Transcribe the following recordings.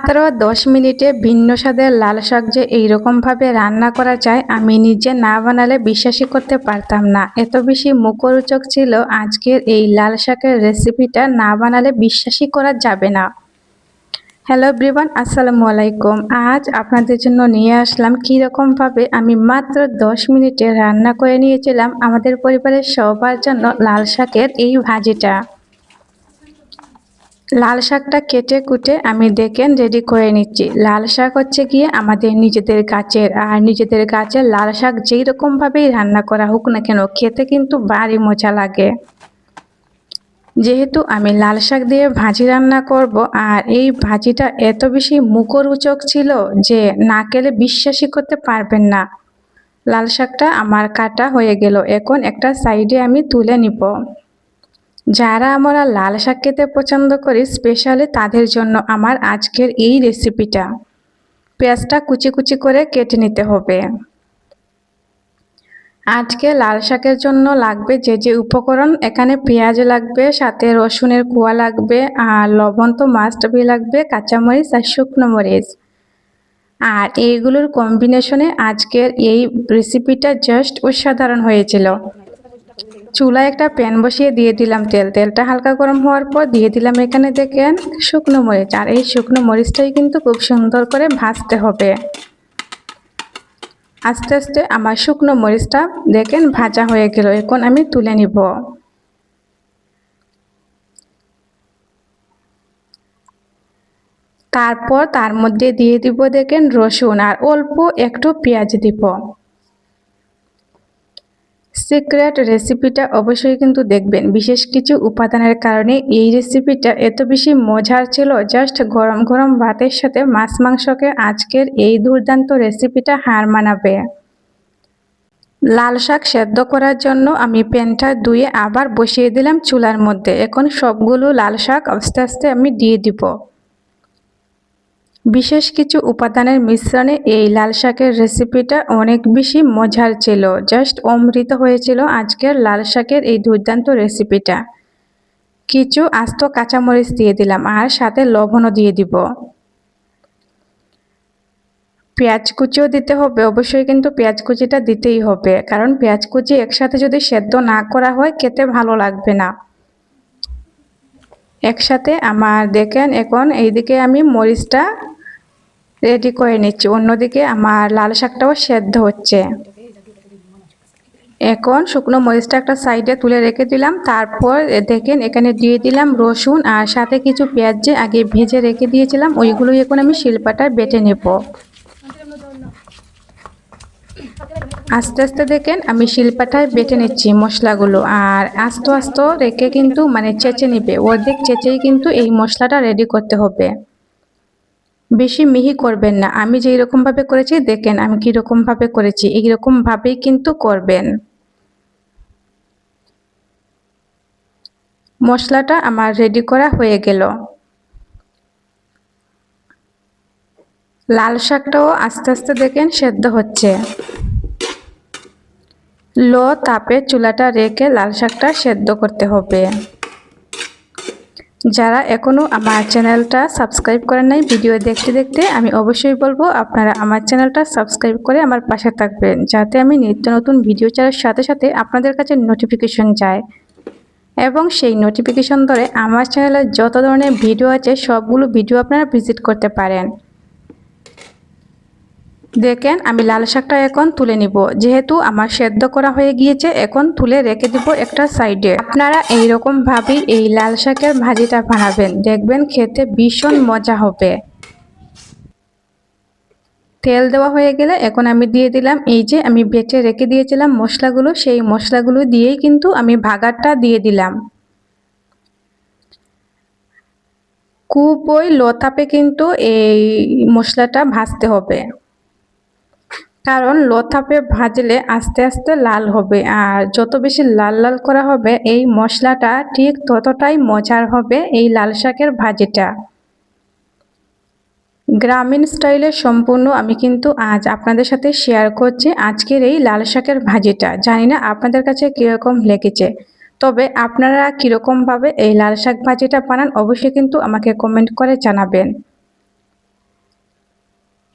মাত্র 10 মিনিটে ভিন্ন স্বাদের লাল শাক যে এইরকমভাবে রান্না করা যায় আমি নিজে না বানালে বিশ্বাসই করতে পারতাম না। এত বেশি মুখরোচক ছিল আজকের এই লাল শাকের রেসিপিটা, না বানালে বিশ্বাসই করা যাবে না। হ্যালো এভরিওয়ান, আসসালামু আলাইকুম। আজ আপনাদের জন্য নিয়ে আসলাম কীরকমভাবে আমি মাত্র 10 মিনিটে রান্না করে নিয়েছিলাম আমাদের পরিবারের সবার জন্য লাল শাকের এই ভাজিটা। লাল শাকটা কেটে কুটে আমি দেখেন রেডি করে নিচ্ছি। লাল শাক হচ্ছে গিয়ে আমাদের নিজেদের গাছের, আর নিজেদের গাছের লাল শাক যেই রকমভাবেই রান্না করা হোক না কেন খেতে কিন্তু ভারী মজা লাগে। যেহেতু আমি লাল শাক দিয়ে ভাজি রান্না করব, আর এই ভাজিটা এত বেশি মুখরোচক ছিল যে না খেলে বিশ্বাসই করতে পারবেন না। লাল শাকটা আমার কাটা হয়ে গেল, এখন একটা সাইডে আমি তুলে নিব। যারা আমরা লাল শাক খেতে পছন্দ করি স্পেশালি তাদের জন্য আমার আজকের এই রেসিপিটা। পেঁয়াজটা কুচি কুচি করে কেটে নিতে হবে। আজকে লাল শাকের জন্য লাগবে যে উপকরণ, এখানে পেঁয়াজ লাগবে, সাথে রসুনের কোয়া লাগবে, আর লবণ তো মাস্ট বি লাগবে, কাঁচামরিচ আর শুকনো মরিচ। আর এইগুলোর কম্বিনেশনে আজকের এই রেসিপিটা জাস্ট অসাধারণ হয়েছিল। চুলায় একটা প্যান বসিয়ে দিয়ে দিলাম তেল। তেলটা হালকা গরম হওয়ার পর দিয়ে দিলাম এখানে দেখেন শুকনো মরিচ, আর এই শুকনো মরিচটাই কিন্তু খুব সুন্দর করে ভাজতে হবে। আস্তে আস্তে আমার শুকনো মরিচটা দেখেন ভাজা হয়ে গেল, এখন আমি তুলে নিব। তারপর তার মধ্যে দিয়ে দিব দেখেন রসুন, আর অল্প একটু পেঁয়াজ দিব। সিক্রেট রেসিপিটা অবশ্যই কিন্তু দেখবেন, বিশেষ কিছু উপাদানের কারণে এই রেসিপিটা এত বেশি মজার ছিল। জাস্ট গরম গরম ভাতের সাথে মাছ মাংসকে আজকের এই দুর্দান্ত রেসিপিটা হার মানাবে। লাল শাক সেদ্ধ করার জন্য আমি প্যানটা ধুয়ে আবার বসিয়ে দিলাম চুলার মধ্যে। এখন সবগুলো লাল শাক আস্তে আস্তে আমি দিয়ে দিব। বিশেষ কিছু উপাদানের মিশ্রণে এই লাল শাকের রেসিপিটা অনেক বেশি মজার ছিল। জাস্ট অমৃত হয়েছিল আজকের লাল শাকের এই দুর্দান্ত রেসিপিটা। কিছু আস্ত কাঁচামরিচ দিয়ে দিলাম, আর সাথে লবণও দিয়ে দিব। পেঁয়াজ কুচিও দিতে হবে, অবশ্যই কিন্তু পেঁয়াজ কুচিটা দিতেই হবে, কারণ পেঁয়াজ কুচি একসাথে যদি সেদ্ধ না করা হয় খেতে ভালো লাগবে না। একসাথে আমার দেখেন এখন এইদিকে আমি মরিচটা রেডি করে নিচ্ছি, অন্যদিকে আমার লাল শাকটাও সেদ্ধ হচ্ছে। এখন শুকনো মরিচটা একটা সাইডে তুলে রেখে দিলাম। তারপর দেখেন এখানে দিয়ে দিলাম রসুন, আর সাথে কিছু পেঁয়াজ যে আগে ভেজে রেখে দিয়েছিলাম ওইগুলোই এখন আমি শিলপাটায় বেটে নেব। আস্তে আস্তে দেখেন আমি শিলপাটায় বেটে নিচ্ছি মশলাগুলো, আর আস্তে আস্তে রেখে কিন্তু চেঁচে নিবে, অর্ধেক চেঁচেই কিন্তু এই মশলাটা রেডি করতে হবে। বেশি মিহি করবেন না। আমি যেই রকমভাবে করেছি দেখেন আমি কীরকমভাবে করেছি, এইরকমভাবেই কিন্তু করবেন। মশলাটা আমার রেডি করা হয়ে গেল। লাল শাকটাও আস্তে আস্তে দেখেন সেদ্ধ হচ্ছে। লো তাপে চুলাটা রেখে লাল শাকটা সেদ্ধ করতে হবে। যারা এখনও আমার চ্যানেলটা সাবস্ক্রাইব করেন নাই, ভিডিও দেখতে দেখতে আমি অবশ্যই বলবো আপনারা আমার চ্যানেলটা সাবস্ক্রাইব করে আমার পাশে থাকবেন, যাতে আমি নিত্য নতুন ভিডিও ছাড়ার সাথে সাথে আপনাদের কাছে নোটিফিকেশন যায়, এবং সেই নোটিফিকেশন ধরে আমার চ্যানেলে যত ধরনের ভিডিও আছে সবগুলো ভিডিও আপনারা ভিজিট করতে পারেন। দেখেন আমি লাল শাকটা এখন তুলে নিব, যেহেতু আমার সেদ্ধ করা হয়ে গিয়েছে এখন তুলে রেখে দিব একটা সাইডে। আপনারা এইরকম ভাবেই এই লাল শাকের ভাজিটা বানাবেন, দেখবেন খেতে ভীষণ মজা হবে। তেল দেওয়া হয়ে গেলে এখন আমি দিয়ে দিলাম এই যে আমি বেটে রেখে দিয়েছিলাম মশলাগুলো, সেই মশলাগুলো দিয়েই কিন্তু আমি ভাগারটা দিয়ে দিলাম। খুবই লো তাপে কিন্তু এই মশলাটা ভাজতে হবে, কারণ লো তাপে ভাজলে আস্তে আস্তে লাল হবে, আর যত বেশি লাল লাল করা হবে এই মশলাটা ঠিক ততটাই মজার হবে এই লাল শাকের ভাজিটা। গ্রামীণ স্টাইলে সম্পূর্ণ আমি কিন্তু আজ আপনাদের সাথে শেয়ার করছি আজকের এই লাল শাকের ভাজিটা। জানি না আপনাদের কাছে কীরকম লেগেছে, তবে আপনারা কীরকমভাবে এই লাল শাক ভাজিটা বানান অবশ্যই কিন্তু আমাকে কমেন্ট করে জানাবেন।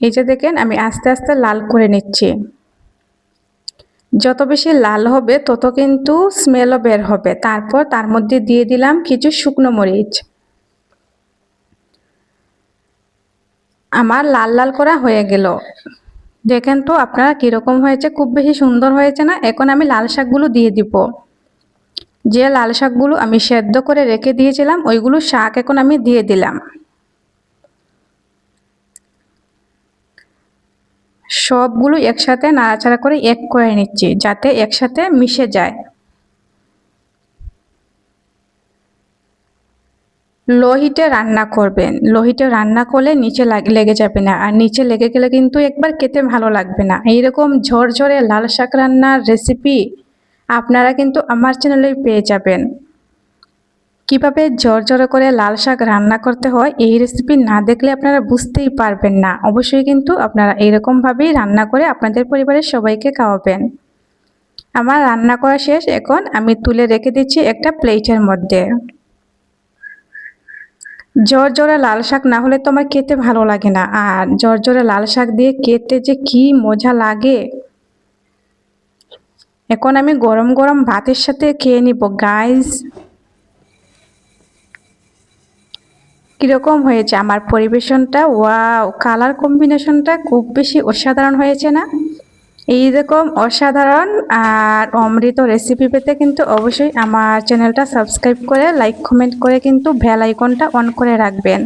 এই যে দেখেন আমি আস্তে আস্তে লাল করে নিচ্ছি। যত বেশি লাল হবে তত কিন্তু স্মেলও বের হবে। তারপর তার মধ্যে দিয়ে দিলাম কিছু শুকনো মরিচ। আমার লাল লাল করা হয়ে গেল। দেখেন তো আপনারা কীরকম হয়েছে, খুব বেশি সুন্দর হয়েছে না? এখন আমি লাল শাকগুলো দিয়ে দিব। যে লাল শাকগুলো আমি সেদ্ধ করে রেখে দিয়েছিলাম ওইগুলো শাক এখন আমি দিয়ে দিলাম। সবগুলো একসাথে নাড়াচাড়া করে এক করে নিচ্ছি যাতে একসাথে মিশে যায়। লো হিটে রান্না করবেন। লো হিটে রান্না করলে নিচে লেগে যাবে না, আর নিচে লেগে গেলে কিন্তু একবার খেতে ভালো লাগবে না। এইরকম ঝরঝরে লাল শাক রান্নার রেসিপি আপনারা কিন্তু আমার চ্যানেলেই পেয়ে যাবেন। কিভাবে ঝরঝরে করে লাল শাক রান্না করতে হয় এই রেসিপি না দেখলে আপনারা বুঝতেই পারবেন না। অবশ্যই কিন্তু আপনারা এইরকমভাবেই রান্না করে আপনাদের পরিবারের সবাইকে খাওয়াবেন। আমার রান্না করা শেষ, এখন আমি তুলে রেখে দিচ্ছি একটা প্লেটের মধ্যে। ঝরঝরে লাল শাক না হলে তো আমার খেতে ভালো লাগে না, আর ঝরঝরে লাল শাক দিয়ে খেতে যে কি মজা লাগে। এখন আমি গরম গরম ভাতের সাথে খেয়ে নিব গাইস। কীরকম হয়েছে আমার পরিবেশনটা? ওয়াও, কালার কম্বিনেশনটা খুব বেশি অসাধারণ হয়েছে না? এইরকম অসাধারণ আর অমৃত রেসিপি পেতে কিন্তু অবশ্যই আমার চ্যানেলটা সাবস্ক্রাইব করে লাইক কমেন্ট করে কিন্তু বেল আইকনটা অন করে রাখবেন,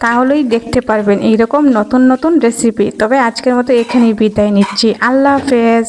তাহলেই দেখতে পারবেন এইরকম নতুন নতুন রেসিপি। তবে আজকের মতো এখানেই বিদায় নিচ্ছি। আল্লাহ হাফেজ।